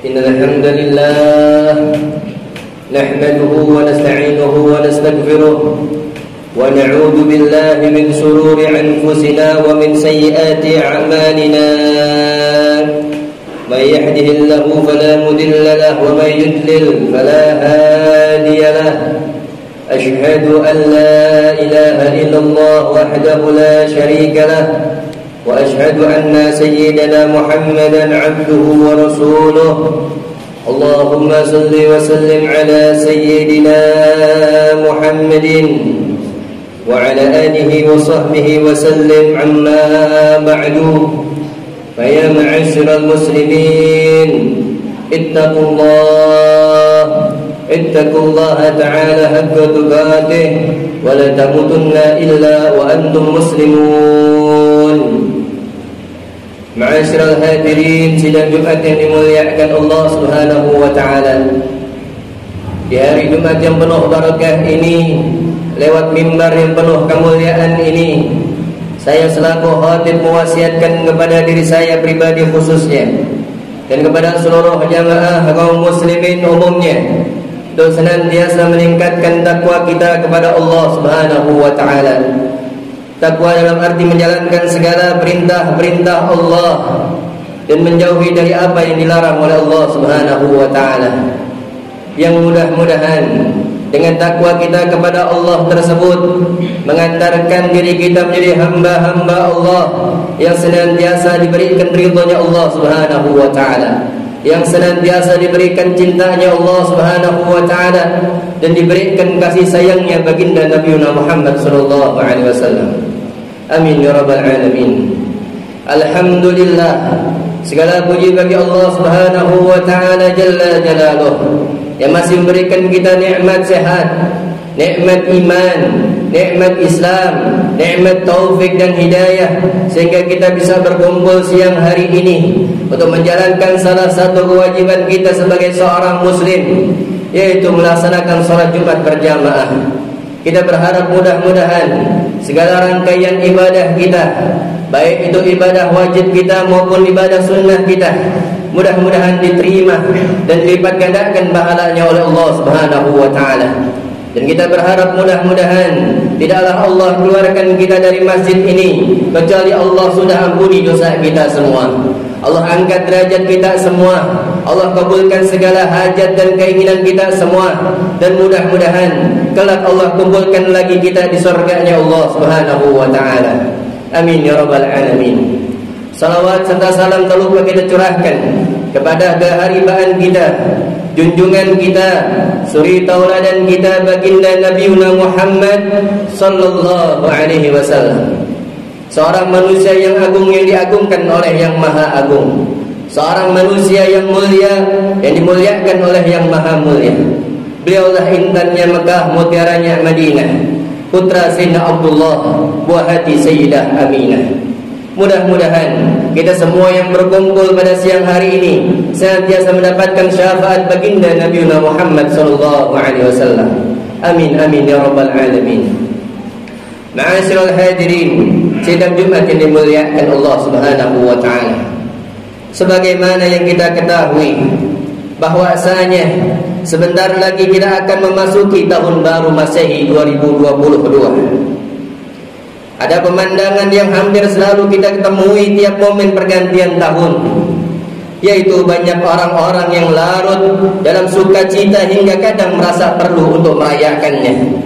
إن الحمد لله نحمده ونستعينه ونستغفره ونعوذ بالله من شرور أنفسنا ومن سيئات أعمالنا من يهده الله فلا مضل له ومن يضلل فلا هادي له أشهد أن لا إله إلا الله وحده لا شريك له وأشهد أن سيدنا محمدا عبده ورسوله اللهم صل وسلم على سيدنا محمد وعلى آله وصحبه وسلم عما بعد فيا معاشر المسلمين اتقوا الله تعالى حق تقاته ولا تموتن إلا وأنتم مسلمون. Ma'asyiral hadirin, sidang Jumat yang dimuliakan Allah Subhanahu wa taala. Di hari Jumat yang penuh barakah ini, lewat mimbar yang penuh kemuliaan ini, saya selaku khatib mewasiatkan kepada diri saya pribadi khususnya dan kepada seluruh jamaah kaum muslimin umumnya untuk senantiasa meningkatkan takwa kita kepada Allah Subhanahu wa taala. Takwa dalam arti menjalankan segala perintah-perintah Allah dan menjauhi dari apa yang dilarang oleh Allah Subhanahu wa taala. Yang mudah-mudahan dengan takwa kita kepada Allah tersebut mengantarkan diri kita menjadi hamba-hamba Allah yang senantiasa diberikan ridhonya Allah Subhanahu wa taala, yang senantiasa diberikan cintanya Allah Subhanahu wa taala dan diberikan kasih sayangnya baginda Nabi Muhammad sallallahu alaihi wasallam. Amin ya rabbal alamin. Alhamdulillah, segala puji bagi Allah Subhanahu wa taala jalla jalaluhu yang masih memberikan kita nikmat sehat, nikmat iman, nikmat Islam, nikmat taufik dan hidayah sehingga kita bisa berkumpul siang hari ini untuk menjalankan salah satu kewajiban kita sebagai seorang muslim, yaitu melaksanakan salat Jumat berjamaah. Kita berharap mudah-mudahan segala rangkaian ibadah kita, baik itu ibadah wajib kita maupun ibadah sunnah kita, mudah-mudahan diterima dan dilipat gandakan pahalanya oleh Allah Subhanahu wa taala. Dan kita berharap mudah-mudahan tidaklah Allah keluarkan kita dari masjid ini kecuali Allah sudah ampuni dosa kita semua. Allah angkat derajat kita semua. Allah kabulkan segala hajat dan keinginan kita semua. Dan mudah-mudahan kelak Allah kumpulkan lagi kita di surganya Allah Subhanahu wa taala. Amin ya rabbal alamin. Salawat serta salam tak lupa kita curahkan kepada keharibaan kita, junjungan kita, suri tauladan kita, baginda Nabi Muhammad sallallahu alaihi wasallam. Seorang manusia yang agung yang diagungkan oleh yang maha agung, seorang manusia yang mulia yang dimuliakan oleh yang maha mulia. Beliaulah intannya Mekah, mutiaranya Madinah, putra Sayyidina Abdullah, buah hati Sayyidah Aminah. Mudah-mudahan kita semua yang berkumpul pada siang hari ini senantiasa mendapatkan syafaat baginda Nabi Muhammad sallallahu alaihi wasallam. Amin amin ya rabbal alamin. Ma'asyiral hadirin, sidang Jumat yang dimuliakan Allah Subhanahu wa taala. Sebagaimana yang kita ketahui bahwasanya sebentar lagi kita akan memasuki tahun baru Masehi 2022. Ada pemandangan yang hampir selalu kita ketemui tiap momen pergantian tahun, yaitu banyak orang-orang yang larut dalam sukacita hingga kadang merasa perlu untuk merayakannya.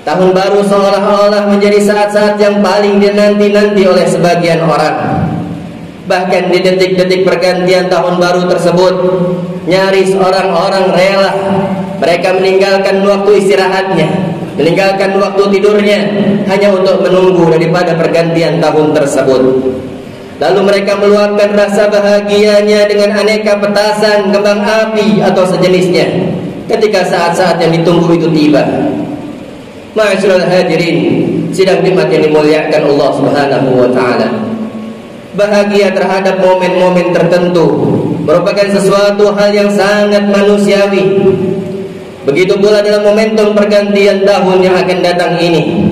Tahun baru seolah-olah menjadi saat-saat yang paling dinanti-nanti oleh sebagian orang. Bahkan di detik-detik pergantian tahun baru tersebut, nyaris orang-orang rela mereka meninggalkan waktu istirahatnya, meninggalkan waktu tidurnya hanya untuk menunggu daripada pergantian tahun tersebut. Lalu mereka meluapkan rasa bahagianya dengan aneka petasan, kembang api atau sejenisnya ketika saat-saat yang ditunggu itu tiba. Ma'asyiral hadirin, sidang Jumat yang dimuliakan Allah Subhanahu wa taala. Bahagia terhadap momen-momen tertentu merupakan sesuatu hal yang sangat manusiawi. Begitu pula dalam momentum pergantian tahun yang akan datang ini.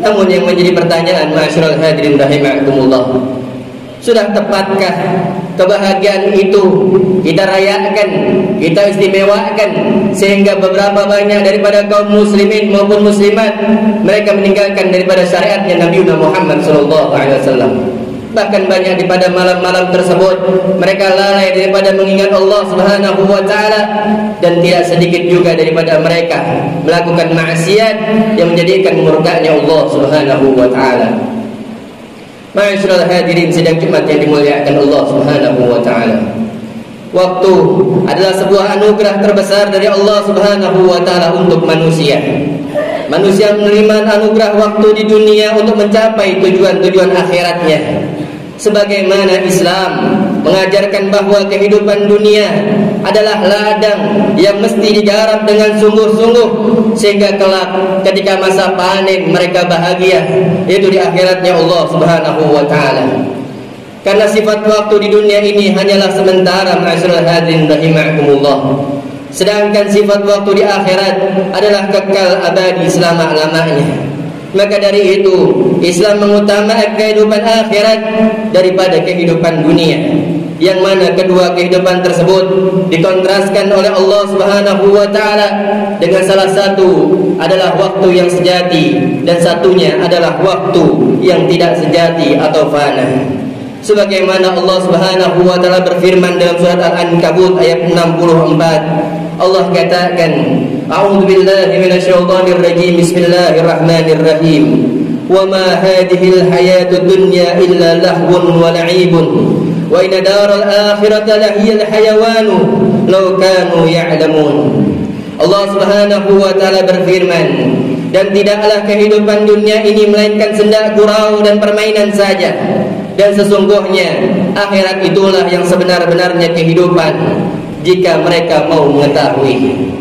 Namun yang menjadi pertanyaan, ma'asyiral hadirin rahimakumullah, sudah tepatkah kebahagiaan itu kita rayakan, kita istimewakan, sehingga beberapa banyak daripada kaum muslimin maupun muslimat mereka meninggalkan daripada syariatnya Nabi Muhammad SAW. Bahkan banyak daripada malam-malam tersebut mereka lalai daripada mengingat Allah Subhanahu wa taala, dan tidak sedikit juga daripada mereka melakukan maksiat yang menjadikan murkanya Allah Subhanahu wa taala. Ma'asyiral hadirin sidang Jumat yang dimuliakan Allah Subhanahu wa taala. Waktu adalah sebuah anugerah terbesar dari Allah Subhanahu wa taala untuk manusia. Manusia menerima anugerah waktu di dunia untuk mencapai tujuan-tujuan akhiratnya. Sebagaimana Islam mengajarkan bahwa kehidupan dunia adalah ladang yang mesti digarap dengan sungguh-sungguh, sehingga kelak ketika masa panen mereka bahagia, yaitu di akhiratnya Allah Subhanahu wa taala. Karena sifat waktu di dunia ini hanyalah sementara, ma'asyiral hadirin rahimakumullah. Sedangkan sifat waktu di akhirat adalah kekal abadi selama-lamanya. Maka dari itu Islam mengutamakan kehidupan akhirat daripada kehidupan dunia, yang mana kedua kehidupan tersebut dikontraskan oleh Allah Subhanahu wa taala dengan salah satu adalah waktu yang sejati dan satunya adalah waktu yang tidak sejati atau fana. Sebagaimana Allah Subhanahu wa taala berfirman dalam surat Al-Ankabut ayat 64, Allah katakan, A'udzu billahi minasyaitonir rajim. Bismillahirrahmanirrahim. Wa ma hadhil hayatud dunya illa lahwun wa la'ibun. Wa inna daral akhirata lahiyal hayawanu law kanu ya'lamun. Allah Subhanahu wa taala berfirman, dan tidaklah kehidupan dunia ini melainkan senda gurau dan permainan saja, dan sesungguhnya akhirat itulah yang sebenar-benarnya kehidupan jika mereka mau mengetahui.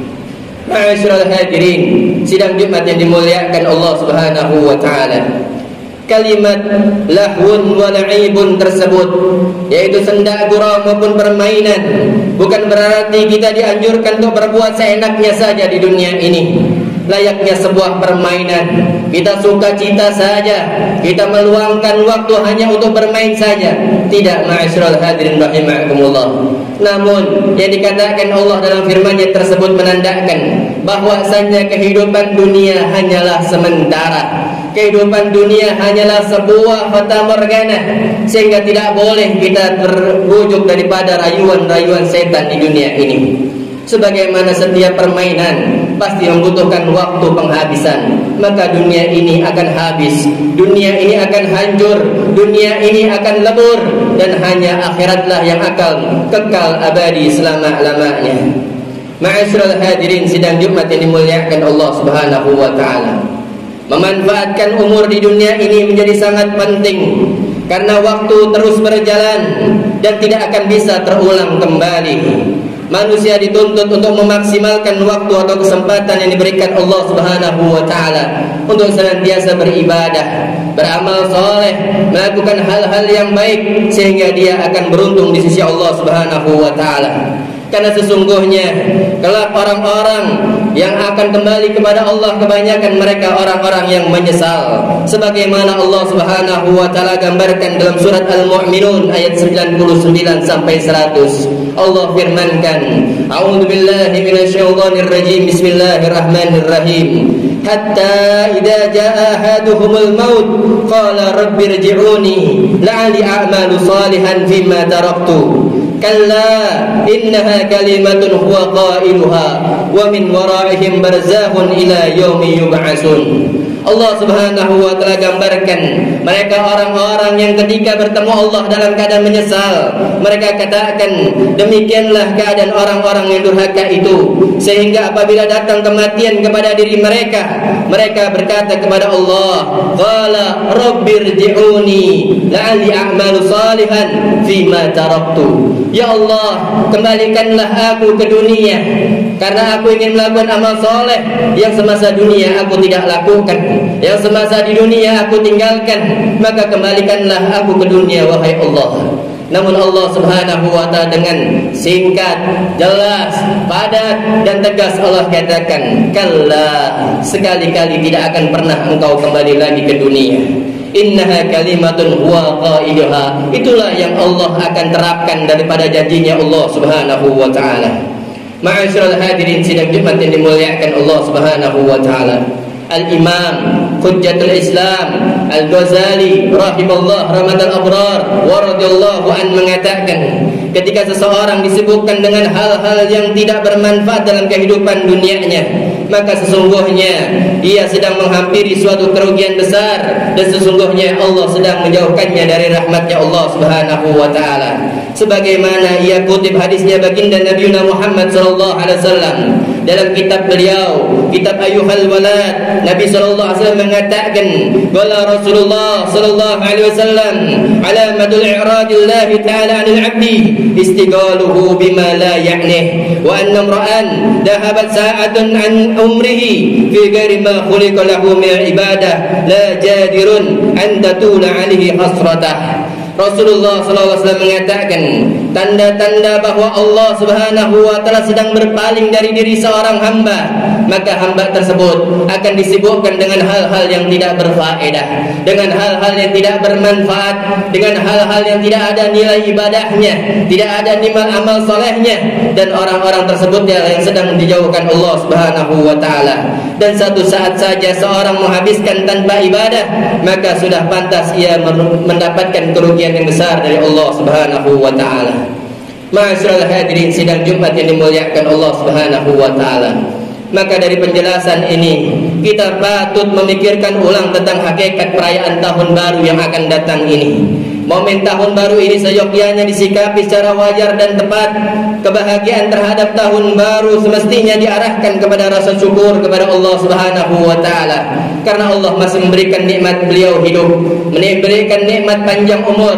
Ma'asyiral hadirin sidang Jumat yang dimuliakan Allah Subhanahu wa taala. Kalimat lahwun wa la'ibun tersebut, yaitu senda gurau maupun permainan, bukan berarti kita dianjurkan untuk berbuat seenaknya saja di dunia ini. Layaknya sebuah permainan, kita suka cita saja, kita meluangkan waktu hanya untuk bermain saja. Tidak, ma'asyiral hadirin rahimakumullah. Namun yang dikatakan Allah dalam firman-Nya tersebut menandakan bahwasanya kehidupan dunia hanyalah sementara. Kehidupan dunia hanyalah sebuah fata morgana, sehingga tidak boleh kita terbujuk daripada rayuan-rayuan setan di dunia ini. Sebagaimana setiap permainan pasti membutuhkan waktu penghabisan, maka dunia ini akan habis, dunia ini akan hancur, dunia ini akan lebur, dan hanya akhiratlah yang akan kekal abadi selama-lamanya. Ma'asyiral hadirin sidang Jumat yang dimuliakan Allah Subhanahu wa taala. Memanfaatkan umur di dunia ini menjadi sangat penting, karena waktu terus berjalan dan tidak akan bisa terulang kembali. Manusia dituntut untuk memaksimalkan waktu atau kesempatan yang diberikan Allah Subhanahu wa taala untuk senantiasa beribadah, beramal soleh, melakukan hal-hal yang baik, sehingga dia akan beruntung di sisi Allah Subhanahu wa taala. Karena sesungguhnya kelak orang-orang yang akan kembali kepada Allah, kebanyakan mereka orang-orang yang menyesal. Sebagaimana Allah Subhanahu wa taala gambarkan dalam surat Al-Mu'minun ayat 99 sampai 100. Allah firmankan, A'udzu billahi minasyaitonir rajim. Bismillahirrahmanirrahim. Hatta idza jaa ahaduhumul maut qala rabbirji'uni la'ali a'malu salihan fima taraktu. Kalla innaha kalimatun huwa qailuha wa min waraihim barzakhun ila yaumi yub'atsun. Allah Subhanahu wa taala gambarkan mereka orang-orang yang ketika bertemu Allah dalam keadaan menyesal, mereka katakan, demikianlah keadaan orang-orang yang durhaka itu, sehingga apabila datang kematian kepada diri mereka, mereka berkata kepada Allah, qala rabbirji'uni la'alli a'malu salihan fima taraktu. Ya Allah, kembalikanlah aku ke dunia, karena aku ingin melakukan amal soleh yang semasa dunia aku tidak lakukan, yang semasa di dunia aku tinggalkan. Maka kembalikanlah aku ke dunia, wahai Allah. Namun Allah Subhanahu wa taala dengan singkat, jelas, padat dan tegas Allah katakan, kalla, sekali-kali tidak akan pernah engkau kembali lagi ke dunia. innaha kalimatun huwa qailuha. Itulah yang Allah akan terapkan daripada janjinya Allah Subhanahu wa taala. Ma'asyiral hadirin sidang Jumat yang dimuliakan Allah Subhanahu wa taala. Al-Imam Hujjatul Islam Al-Ghazali rahimallahu rahmatal abrar wa radhiyallahu an mengatakan, ketika seseorang disibukkan dengan hal-hal yang tidak bermanfaat dalam kehidupan dunianya, maka sesungguhnya ia sedang menghampiri suatu kerugian besar, dan sesungguhnya Allah sedang menjauhkannya dari rahmatnya Allah Subhanahu wa taala. Sebagaimana ia kutip hadisnya baginda Nabi Muhammad sallallahu alaihi wasallam dalam kitab beliau, kitab Ayyuhal Walad, Nabi sallallahu alaihi wasallam mengatakan, qala Rasulullah sallallahu alaihi wasallam, alamatul i'radillah ta'ala 'anil 'abdi istiqaluhu bima la ya'nih, wa anna imra'an dhahabat sa'atun 'an umrihi fi ghairi ma khuliqa lahu min ibadah la jadirun an tatula 'alaihi hasratah. Rasulullah SAW mengatakan, tanda-tanda bahwa Allah Subhanahu wa taala sedang berpaling dari diri seorang hamba, maka hamba tersebut akan disibukkan dengan hal-hal yang tidak berfaedah, dengan hal-hal yang tidak bermanfaat, dengan hal-hal yang tidak ada nilai ibadahnya, tidak ada nilai amal solehnya, dan orang-orang tersebut yang sedang dijauhkan Allah Subhanahu wa taala. Dan satu saat saja seorang menghabiskan tanpa ibadah, maka sudah pantas ia mendapatkan kerugian yang besar dari Allah Subhanahu wa taala. Ma'asyiral hadirin sidang Jumat yang dimuliakan Allah Subhanahu wa taala. Maka dari penjelasan ini kita patut memikirkan ulang tentang hakikat perayaan tahun baru yang akan datang ini. Momen tahun baru ini seyogyanya disikapi secara wajar dan tepat. Kebahagiaan terhadap tahun baru semestinya diarahkan kepada rasa syukur kepada Allah Subhanahu wa taala, karena Allah masih memberikan nikmat beliau hidup, memberikan nikmat panjang umur,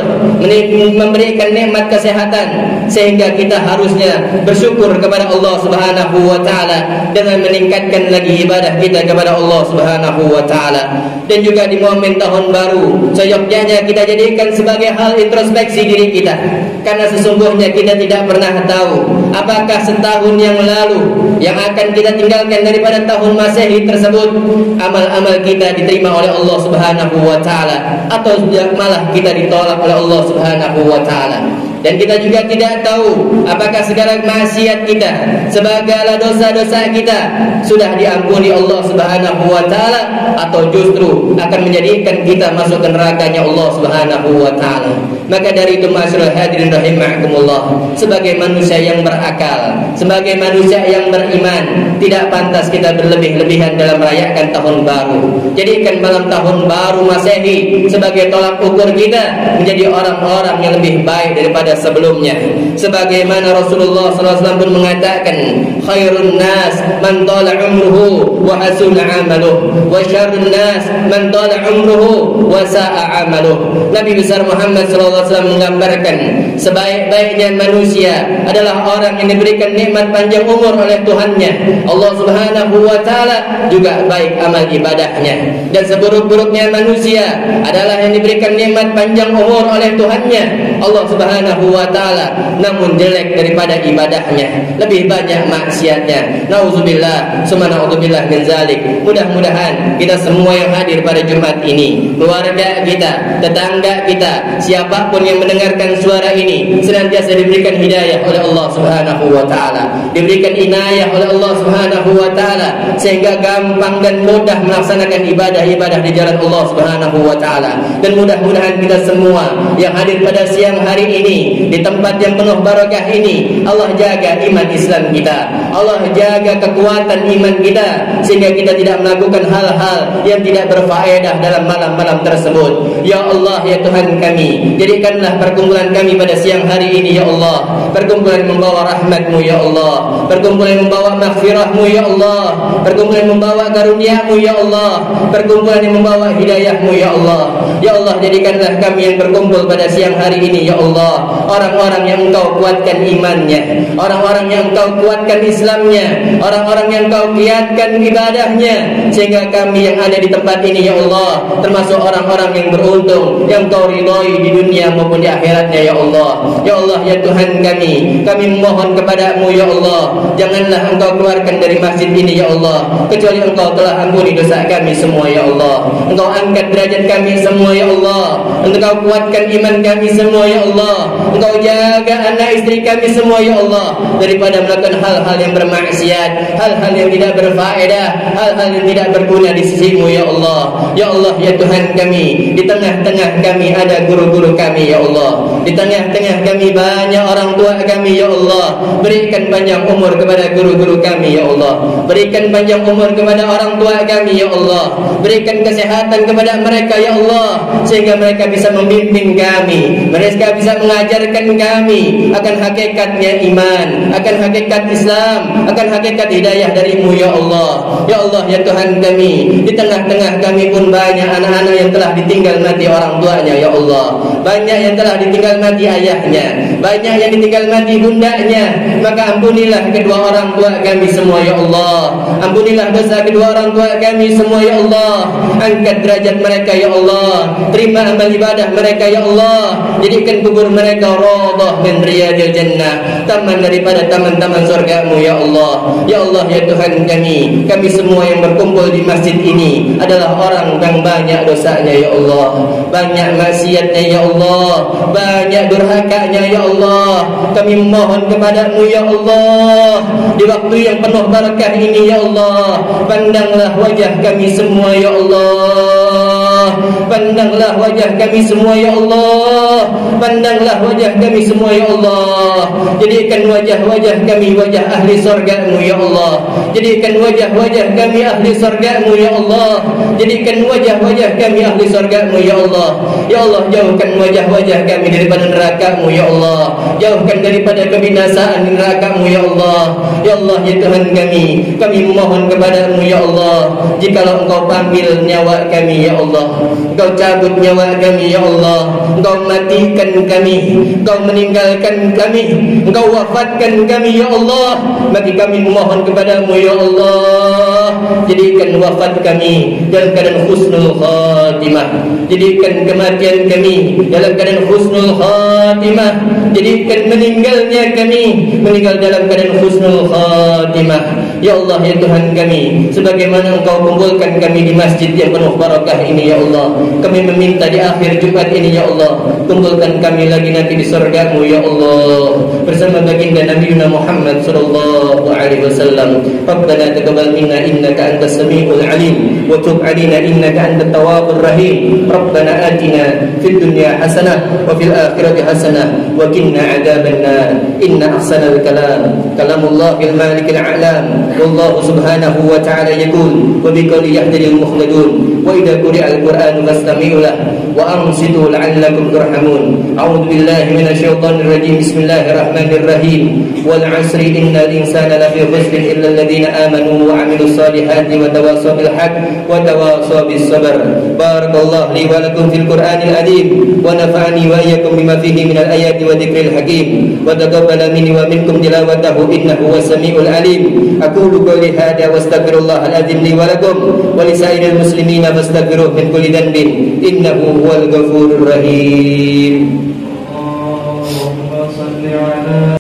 memberikan nikmat kesehatan, sehingga kita harusnya bersyukur kepada Allah Subhanahu wa taala dengan meningkatkan lagi ibadah kita kepada Allah Subhanahu wa taala. Dan juga di momen tahun baru seyogyanya kita jadikan sebagai hal introspeksi diri kita, karena sesungguhnya kita tidak pernah tahu apakah setahun yang lalu yang akan kita tinggalkan daripada tahun Masehi tersebut amal-amal kita diterima oleh Allah Subhanahu wa taala, atau malah kita ditolak oleh Allah Subhanahu wa taala. Dan kita juga tidak tahu apakah segala maksiat kita, segala dosa-dosa kita sudah diampuni Allah Subhanahu wa taala, atau justru akan menjadikan kita masuk ke nerakanya Allah Subhanahu wa taala. Maka dari itu ma'asyiral hadirin rahimakumullah, sebagai manusia yang berakal, sebagai manusia yang beriman, tidak pantas kita berlebih-lebihan dalam merayakan tahun baru. Jadikan malam tahun baru Masehi sebagai tolak ukur kita menjadi orang-orang yang lebih baik daripada sebelumnya. Sebagaimana Rasulullah SAW pun mengatakan, khairun nas man tala umruhu wa hasuna amaluh, wa syarrun nas man tala umruhu wa sa'a amaluh. Nabi besar Muhammad SAW menggambarkan, sebaik-baiknya manusia adalah orang yang diberikan nikmat panjang umur oleh Tuhannya Allah Subhanahu wa taala, juga baik amal ibadahnya. Dan seburuk-buruknya manusia adalah yang diberikan nikmat panjang umur oleh Tuhannya Allah Subhanahu wa taala, namun jelek daripada ibadahnya, lebih banyak maksiatnya. Nauzubillah, summa naudzubillah min zalik. Mudah-mudahan kita semua yang hadir pada Jumat ini, keluarga kita, tetangga kita, siapapun yang mendengarkan suara ini, senantiasa diberikan hidayah oleh Allah Subhanahu wa taala, diberikan inayah oleh Allah Subhanahu wa taala, sehingga gampang dan mudah melaksanakan ibadah-ibadah di jalan Allah Subhanahu wa taala. Dan mudah-mudahan kita semua yang hadir pada siang hari ini di tempat yang penuh barakah ini, Allah jaga iman Islam kita, Allah jaga kekuatan iman kita, sehingga kita tidak melakukan hal-hal yang tidak berfaedah dalam malam-malam tersebut. Ya Allah, ya Tuhan kami, jadikanlah perkumpulan kami pada siang hari ini, ya Allah, perkumpulan membawa rahmat-Mu, ya Allah, perkumpulan membawa maghfirah-Mu, ya Allah, perkumpulan membawa karunia-Mu, ya Allah, perkumpulan yang membawa hidayah-Mu, ya Allah. Ya Allah, jadikanlah kami yang berkumpul pada siang hari ini, ya Allah, orang-orang yang Engkau kuatkan imannya, orang-orang yang Engkau kuatkan Islam Islamnya, orang-orang yang Kau giatkan ibadahnya, sehingga kami yang ada di tempat ini ya Allah termasuk orang-orang yang beruntung, yang Kau ridhai di dunia maupun di akhiratnya ya Allah. Ya Allah ya Tuhan kami mohon kepadamu ya Allah, janganlah Engkau keluarkan dari masjid ini ya Allah kecuali Engkau telah ampuni dosa kami semua ya Allah. Engkau angkat derajat kami semua ya Allah, Engkau kuatkan iman kami semua ya Allah, Engkau jaga anak istri kami semua ya Allah daripada melakukan hal-hal yang bermaksiat, hal-hal yang tidak berfaedah, hal-hal yang tidak berguna di sisimu ya Allah. Ya Allah ya Tuhan kami, di tengah-tengah kami ada guru-guru kami ya Allah, di tengah-tengah kami banyak orang tua kami ya Allah. Berikan panjang umur kepada guru-guru kami ya Allah, berikan panjang umur kepada orang tua kami ya Allah, berikan kesehatan kepada mereka ya Allah, sehingga mereka bisa membimbing kami, mereka bisa mengajarkan kami akan hakikatnya iman, akan hakikat Islam, akan hakikat hidayah darimu ya Allah. Ya Allah ya Tuhan kami, di tengah-tengah kami pun banyak anak-anak yang telah ditinggal mati orang tuanya ya Allah, banyak yang telah ditinggal mati ayahnya, banyak yang ditinggal mati bundanya. Maka ampunilah kedua orang tua kami semua ya Allah, ampunilah dosa kedua orang tua kami semua ya Allah, angkat derajat mereka ya Allah, terima amal ibadah mereka ya Allah, jadikan kubur mereka raudhah min riyadil jannah, taman daripada taman-taman surgamu ya Allah. Ya Allah ya Tuhan kami semua yang berkumpul di masjid ini adalah orang yang banyak dosanya ya Allah, banyak maksiatnya ya Allah, banyak durhakanya ya Allah. Kami mohon kepadamu ya Allah, di waktu yang penuh barakah ini ya Allah, pandanglah wajah kami semua ya Allah, pandanglah wajah kami semua ya Allah, pandanglah wajah kami semua ya Allah, jadikan wajah-wajah kami wajah ahli surgamu ya Allah, jadikan wajah-wajah kami ahli surgamu ya Allah, jadikan wajah-wajah kami ahli surgamu ya Allah. Ya Allah jauhkan wajah-wajah kami daripada nerakamu ya Allah, jauhkan daripada kebinasaan nerakamu ya Allah. Ya Allah ya Tuhan kami mohon kepadamu ya Allah, jikalau Engkau panggil nyawa kami ya Allah, Engkau cabut nyawa kami ya Allah, Engkau matikan kami, Engkau meninggalkan kami, Engkau wafatkan kami ya Allah, maka kami mohon kepadamu ya Allah, jadikan wafat kami dalam keadaan husnul khatimah, jadikan kematian kami dalam keadaan husnul khatimah, jadikan meninggalnya kami meninggal dalam keadaan husnul khatimah. Ya Allah ya Tuhan kami, sebagaimana Engkau kumpulkan kami di masjid yang penuh barakah ini ya Allah, kami meminta di akhir Jumat ini ya Allah, kumpulkan kami lagi nanti di surgamu ya Allah bersama baginda Nabi Muhammad sallallahu alaihi wasallam. Rabbana taqabbal minna innaka antas samiul alim wa tub alaina innaka antat tawwabur rahim. Rabbana atina fid dunya hasanah wa fil akhirati hasanah wa qina adzabannar. Inna ahsanal kalam kalamullahil malikil a'lam. Wallahu subhanahu wa ta'ala yaqul wa biqawli yahdil mukhladun wa idza quri'al qur'anu fastami'u lahu wa ansitu la'allakum turhamun. A'udzu billahi minasy syaithanir rajim. Bismillahirrahmanirrahim. Wal 'asri innal insana lafi khusrin illa alladziina amanu wa 'amilus solihati wa tawassaw bil haqq wa tawassaw bis sabr. Barakallahu li wa lakum fil Qur'anil 'azim wa nafa'ani wa iyyakum bima fihi minal ayati wa dzikril hakim wa taqabbala minni wa minkum tilawatahu innahu was samiul 'alim. Aqulu qawli hadza wastaghfirullahal 'azim li wa lakum wa lisairil muslimina fastaghfiruhu min kulli dhanbin innahu huwal ghafurur rahim. Allahumma shalli 'ala